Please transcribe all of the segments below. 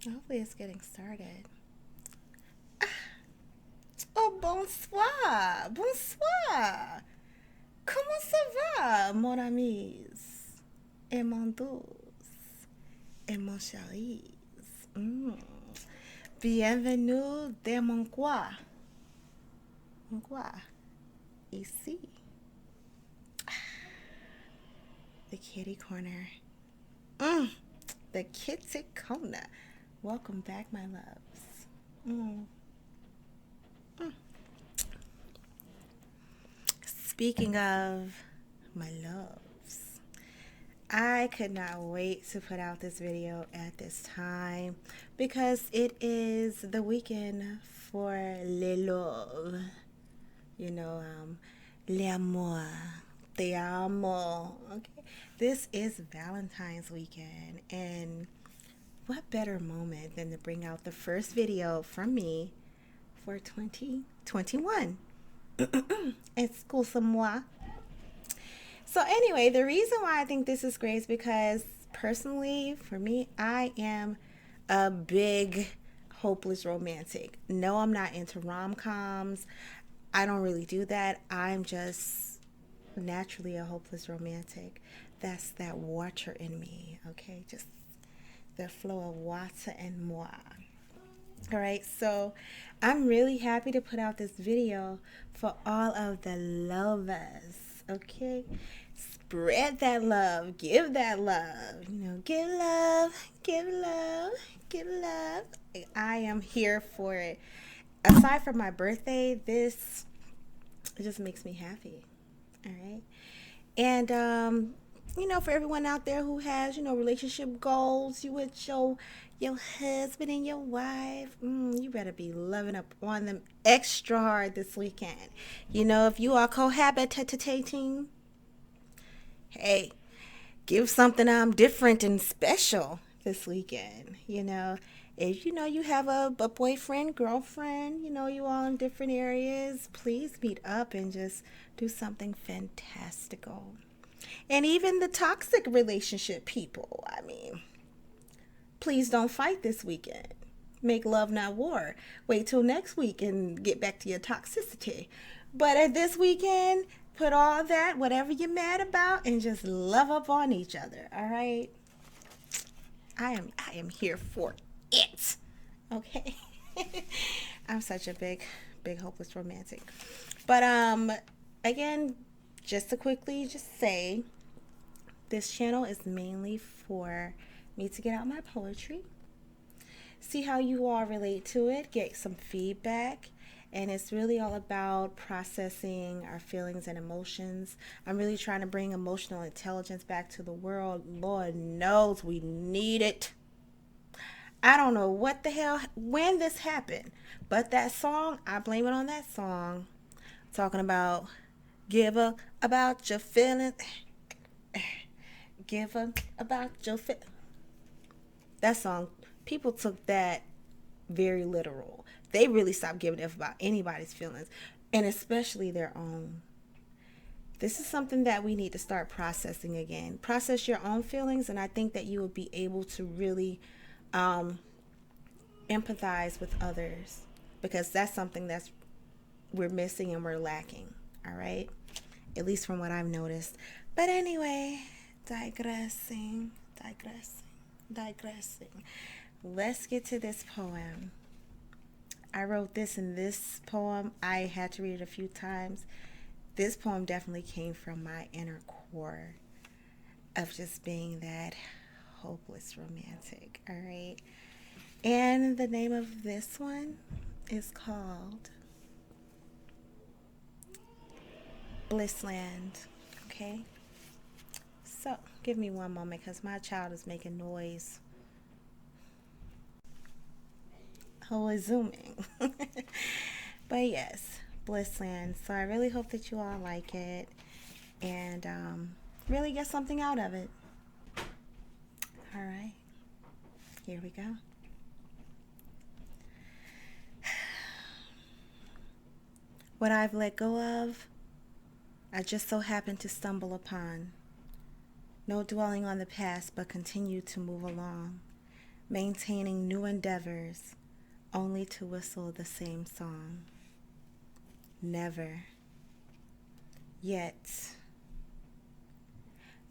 Hopefully it's getting started. Oh, bonsoir. Bonsoir. Comment ça va, mon ami? Et mon douce. Et mon chéri. Mm. Bienvenue dans mon coin. Mon coin. Ici. The kitty corner. Mm. The kitty corner. Welcome back, my loves. Mm. Mm. Speaking of my loves, I could not wait to put out this video at this time because it is the weekend for le love. You know, l'amour, te amo. Okay, this is Valentine's weekend, and what better moment than to bring out the first video from me for 2021? Excuse-moi. So anyway, the reason why I think this is great is because personally, for me, I am a big hopeless romantic. No, I'm not into rom-coms. I don't really do that. I'm just naturally a hopeless romantic. That's that water in me, okay? Just the flow of water and moi. All right, so I'm really happy to put out this video for all of the lovers, okay? Spread that love, give that love, give love, give love, give love. I am here for it. Aside from my birthday, this it just makes me happy. All right. And for everyone out there who has, relationship goals, you with your husband and your wife, you better be loving up on them extra hard this weekend. If you are cohabitating, hey, give something different and special this weekend. If you have a boyfriend, girlfriend, you all in different areas, please meet up and just do something fantastical. And even the toxic relationship people, I mean, please don't fight this weekend. Make love, not war. Wait till next week and get back to your toxicity. But at this weekend, put all that, whatever you're mad about, and just love up on each other. All right. I am here for it. Okay. I'm such a big hopeless romantic. But again, just to quickly just say, this channel is mainly for me to get out my poetry, see how you all relate to it, get some feedback, and it's really all about processing our feelings and emotions. I'm really trying to bring emotional intelligence back to the world. Lord knows we need it. I don't know what the hell when this happened, but that song, I blame it on that song talking about give a about your feelings, give a about your feelings. That song, people took that very literal. They really stopped giving a f about anybody's feelings, and especially their own. This is something that we need to start processing again. Process your own feelings, and I think that you will be able to really um, empathize with others, because that's something that's we're missing and we're lacking. All right, at least from what I've noticed. But anyway, digressing. Let's get to this poem. I wrote this in this poem. I had to read it a few times. This poem definitely came from my inner core of just being that hopeless romantic. All right. And the name of this one is called Blissland. Okay. So give me one moment because my child is making noise. Oh, zooming. But yes, Blissland. So I really hope that you all like it and really get something out of it. All right, here we go. What I've let go of, I just so happened to stumble upon. No dwelling on the past, but continue to move along. maintaining new endeavors, only to whistle the same song. Never. Yet,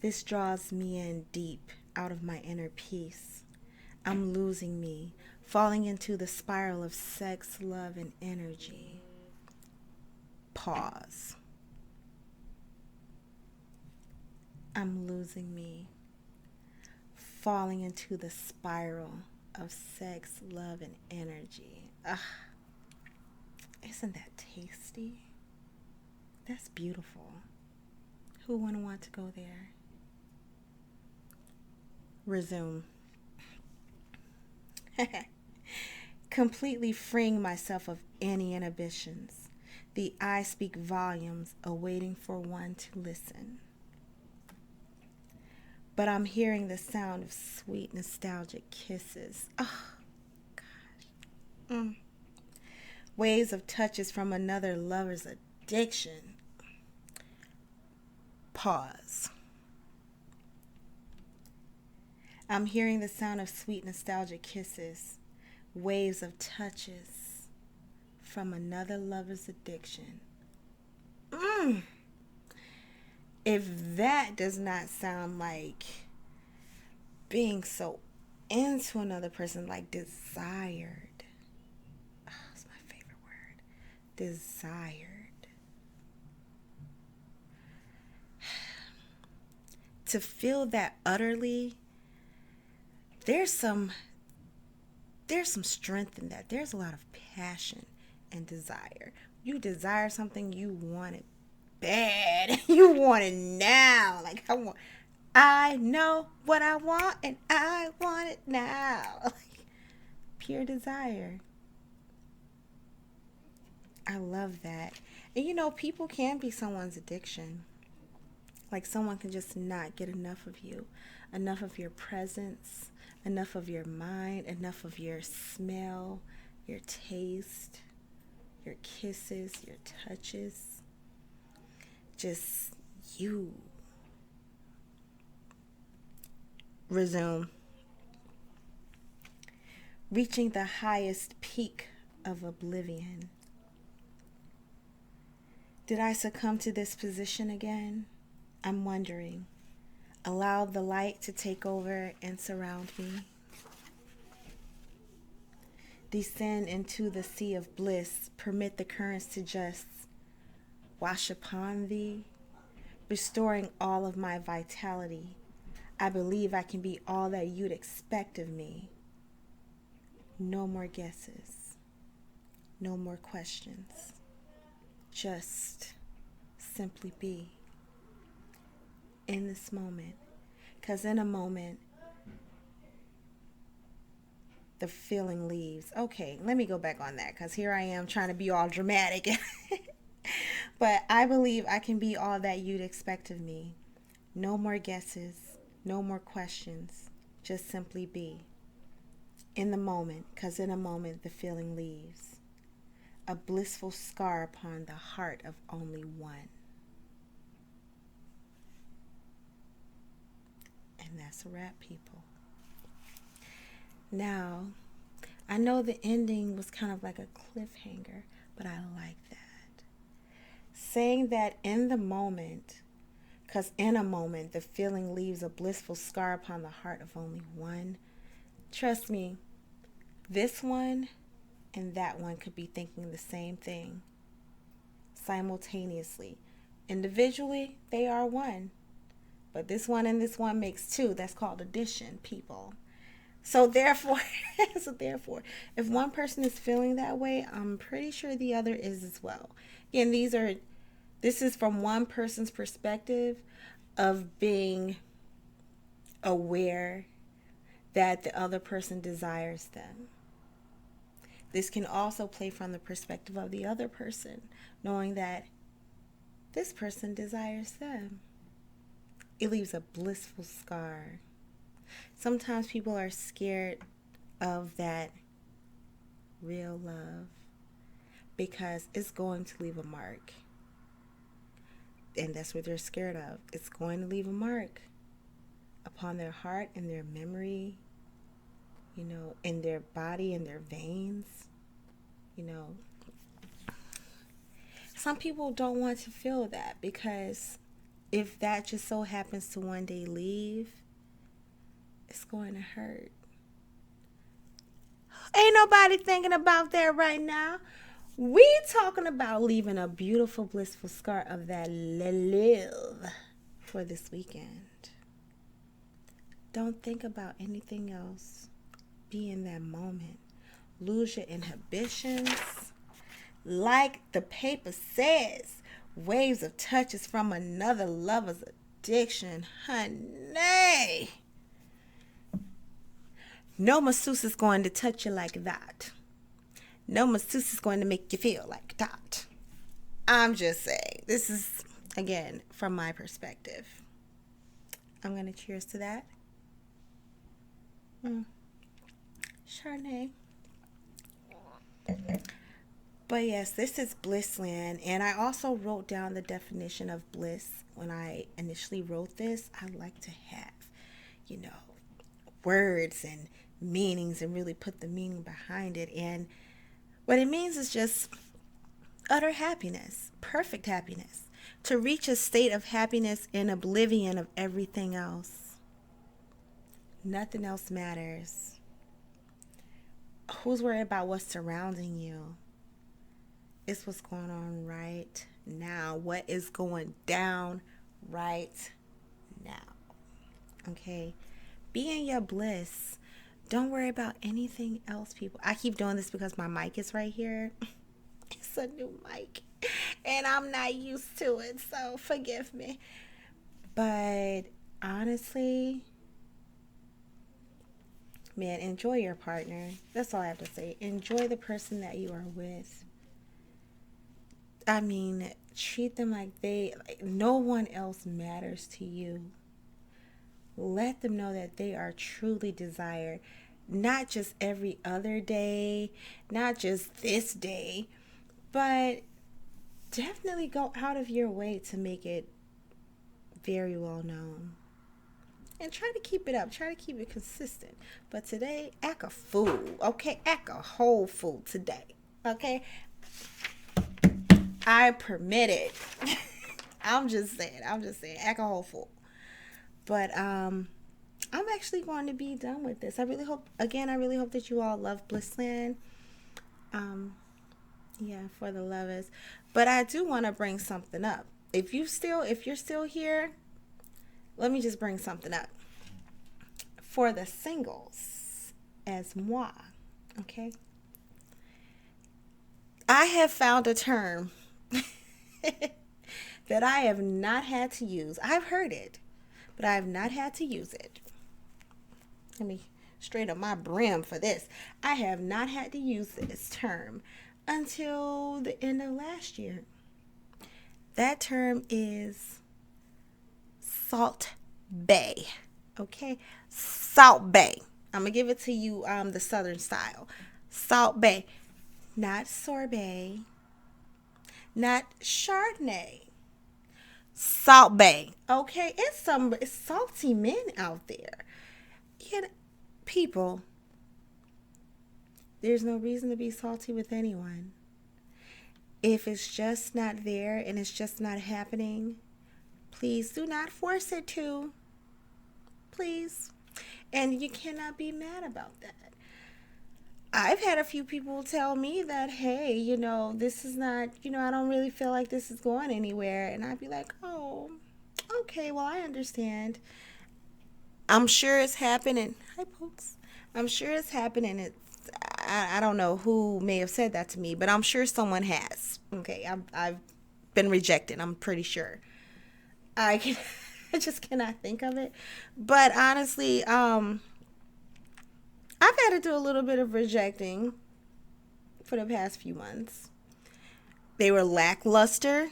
this draws me in deep out of my inner peace. I'm losing me, falling into the spiral of sex, love, and energy. Pause. I'm losing me, falling into the spiral of sex, love, and energy. Ugh. Isn't that tasty? That's beautiful. Who wouldn't want to go there? Resume. Completely freeing myself of any inhibitions. The I speak volumes, awaiting for one to listen. But I'm hearing the sound of sweet, nostalgic kisses. Oh, gosh. Waves of touches from another lover's addiction. Pause. I'm hearing the sound of sweet, nostalgic kisses. Waves of touches from another lover's addiction. If that does not sound like being so into another person, like desired. Oh, it's my favorite word. Desired. To feel that utterly, there's some strength in that. There's a lot of passion and desire. You desire something, you want it bad. You want it now. Like I know what I want and I want it now. Like, pure desire. I love that. And you know, people can be someone's addiction. Like someone can just not get enough of you, enough of your presence, enough of your mind, enough of your smell, your taste, your kisses, your touches. Just you. Resume. Reaching the highest peak of oblivion. Did I succumb to this position again? I'm wondering. Allow the light to take over and surround me. Descend into the sea of bliss. Permit the currents to just wash upon thee, restoring all of my vitality. I believe I can be all that you'd expect of me. No more guesses. No more questions. Just simply be in this moment. Because in a moment, the feeling leaves. Okay, let me go back on that because here I am trying to be all dramatic. But I believe I can be all that you'd expect of me. No more guesses, no more questions. Just simply be in the moment, because in a moment the feeling leaves. A blissful scar upon the heart of only one. And that's a wrap, people. Now, I know the ending was kind of like a cliffhanger, but I like that. Saying that in the moment, because in a moment the feeling leaves a blissful scar upon the heart of only one. Trust me, this one and that one could be thinking the same thing simultaneously. Individually, they are one. But this one and this one makes two. That's called addition, people. So therefore, if one person is feeling that way, I'm pretty sure the other is as well. Again, this is from one person's perspective of being aware that the other person desires them. This can also play from the perspective of the other person, knowing that this person desires them. It leaves a blissful scar. Sometimes people are scared of that real love because it's going to leave a mark. And that's what they're scared of. It's going to leave a mark upon their heart and their memory, in their body, in their veins. You know, some people don't want to feel that because if that just so happens to one day leave, it's going to hurt. Ain't nobody thinking about that right now. We talking about leaving a beautiful, blissful scar of that live for this weekend. Don't think about anything else. Be in that moment. Lose your inhibitions. Like the paper says, waves of touches from another lover's addiction. Honey. No masseuse is going to touch you like that. No masseuse is going to make you feel like that. I'm just saying. This is, again, from my perspective. I'm going to cheers to that. Chardonnay. But yes, this is Blissland. And I also wrote down the definition of bliss. When I initially wrote this, I like to have, words and meanings and really put the meaning behind it. And what it means is just utter happiness, perfect happiness. To reach a state of happiness in oblivion of everything else. Nothing else matters. Who's worried about what's surrounding you? It's what's going on right now. What is going down right now? Okay? Be in your bliss. Don't worry about anything else, people. I keep doing this because my mic is right here. It's a new mic. And I'm not used to it, so forgive me. But honestly, man, enjoy your partner. That's all I have to say. Enjoy the person that you are with. I mean, treat them like no one else matters to you. Let them know that they are truly desired. Not just every other day, not just this day, but definitely go out of your way to make it very well known. And try to keep it up. Try to keep it consistent. But today, act a fool. Okay? Act a whole fool today. Okay? I permit it. I'm just saying. Act a whole fool. But I'm actually going to be done with this. I really hope that you all love Blissland. Yeah, for the lovers. But I do want to bring something up. If you're still here, let me just bring something up. For the singles, as moi, okay? I have found a term that I have not had to use. I've heard it, but I have not had to use it. Let me straight up my brim for this. I have not had to use this term until the end of last year. That term is Salt Bae. Okay? Salt Bae. I'm going to give it to you the southern style. Salt Bae. Not sorbet. Not Chardonnay. Salt Bae. Okay? It's salty men out there. People, there's no reason to be salty with anyone. If it's just not there and it's just not happening, please do not force it to. Please. And you cannot be mad about that. I've had a few people tell me that, hey, this is not, I don't really feel like this is going anywhere. And I'd be like, oh, okay, well, I understand. I'm sure it's happening. Hi, folks. I'm sure it's happening. I don't know who may have said that to me, but I'm sure someone has. Okay, I've been rejected. I'm pretty sure. I just cannot think of it. But honestly, I've had to do a little bit of rejecting for the past few months. They were lackluster,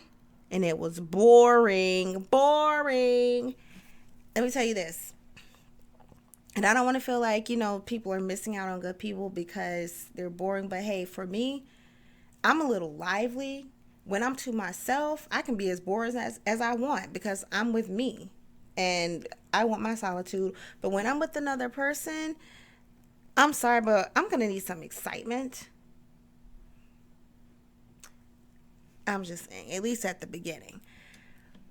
and it was boring. Let me tell you this. And I don't want to feel like, people are missing out on good people because they're boring. But hey, for me, I'm a little lively. When I'm to myself, I can be as boring as I want because I'm with me. And I want my solitude. But when I'm with another person, I'm sorry, but I'm going to need some excitement. I'm just saying, at least at the beginning.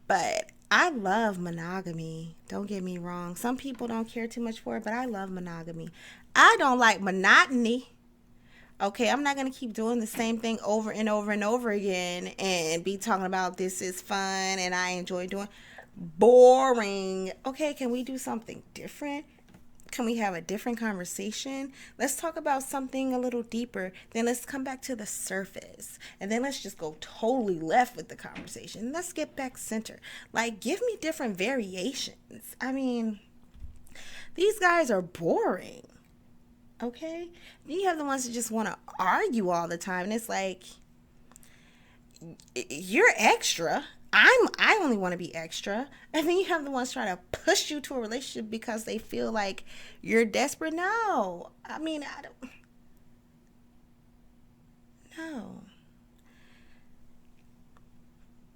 But I love monogamy. Don't get me wrong. Some people don't care too much for it, but I love monogamy. I don't like monotony. Okay, I'm not going to keep doing the same thing over and over and over again and be talking about this is fun and I enjoy doing. Boring. Okay, can we do something different? Can we have a different conversation? Let's talk about something a little deeper. Then let's come back to the surface. And then let's just go totally left with the conversation. Let's get back center. Like, give me different variations. I mean, these guys are boring. Okay? Then you have the ones that just want to argue all the time. And it's like, you're extra. I only want to be extra. And then you have the ones trying to push you to a relationship because they feel like you're desperate. No. I mean, I don't. No.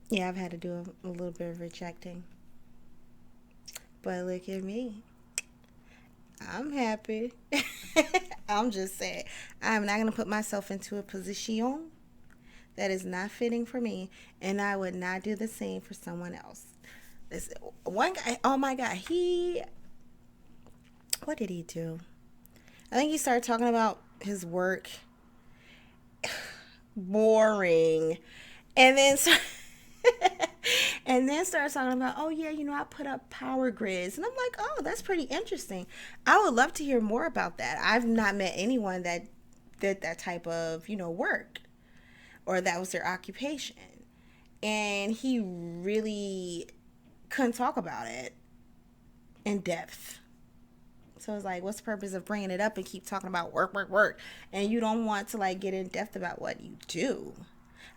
Yeah, I've had to do a little bit of rejecting. But look at me. I'm happy. I'm just saying. I'm not going to put myself into a position that is not fitting for me, and I would not do the same for someone else. This one guy, oh my God, what did he do? I think he started talking about his work. Boring. And then and then started talking about, oh yeah, I put up power grids. And I'm like, oh, that's pretty interesting. I would love to hear more about that. I've not met anyone that did that type of, work, or that was their occupation. And he really couldn't talk about it in depth. So it's like, what's the purpose of bringing it up and keep talking about work, work, work, and you don't want to like get in depth about what you do?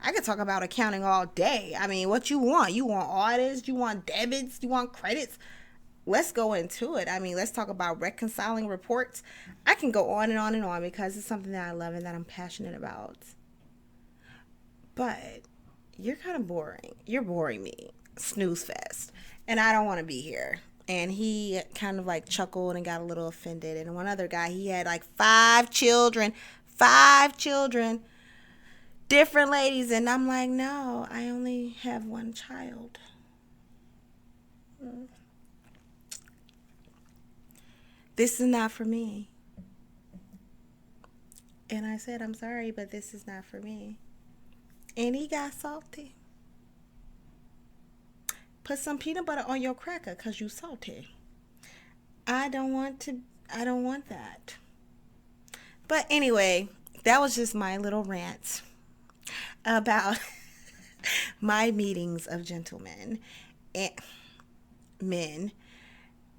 I could talk about accounting all day. I mean, what you want? You want audits? You want debits? You want credits? Let's go into it. I mean, let's talk about reconciling reports. I can go on and on and on because it's something that I love and that I'm passionate about. But you're kind of boring. You're boring me. Snooze fest. And I don't want to be here. And he kind of like chuckled and got a little offended. And one other guy, he had like 5 children. 5 children. Different ladies. And I'm like, no, I only have 1 child. This is not for me. And I said, I'm sorry, but this is not for me. And he got salty. Put some peanut butter on your cracker because you salty. I don't want that. But anyway, that was just my little rant about my meetings of gentlemen and men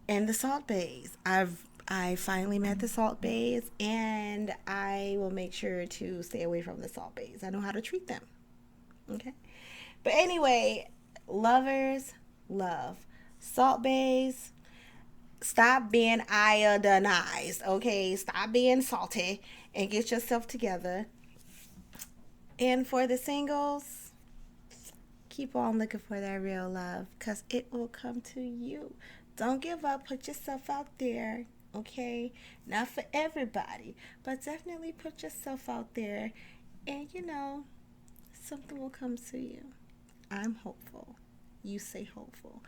and the Salt Bays. I finally met the Salt Bays, and I will make sure to stay away from the Salt Bays. I know how to treat them. Okay? But anyway, lovers, love. Salt Bays, stop being iodinized, okay? Stop being salty and get yourself together. And for the singles, keep on looking for that real love because it will come to you. Don't give up. Put yourself out there, okay? Not for everybody, but definitely put yourself out there, and something will come to you. I'm hopeful. You say hopeful.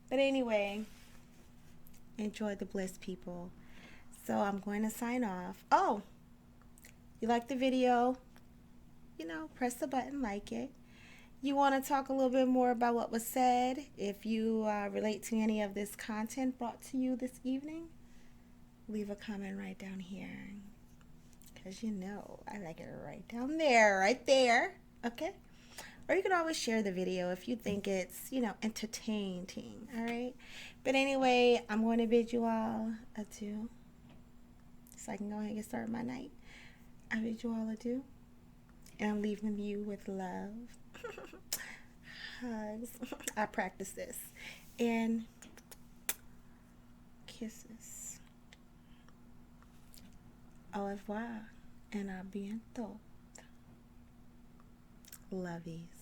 But anyway, enjoy the bliss, people. So I'm going to sign off. Oh, you like the video? Press the button, like it. You want to talk a little bit more about what was said? If you relate to any of this content brought to you this evening, leave a comment right down here. Because I like it right down there, right there. Okay? Or you can always share the video if you think it's, entertaining. All right? But anyway, I'm going to bid you all adieu. So I can go ahead and get started my night. I bid you all adieu. And I'm leaving you with love. Hugs. I practice this. And kisses. Au revoir. And a bientôt. Lovies.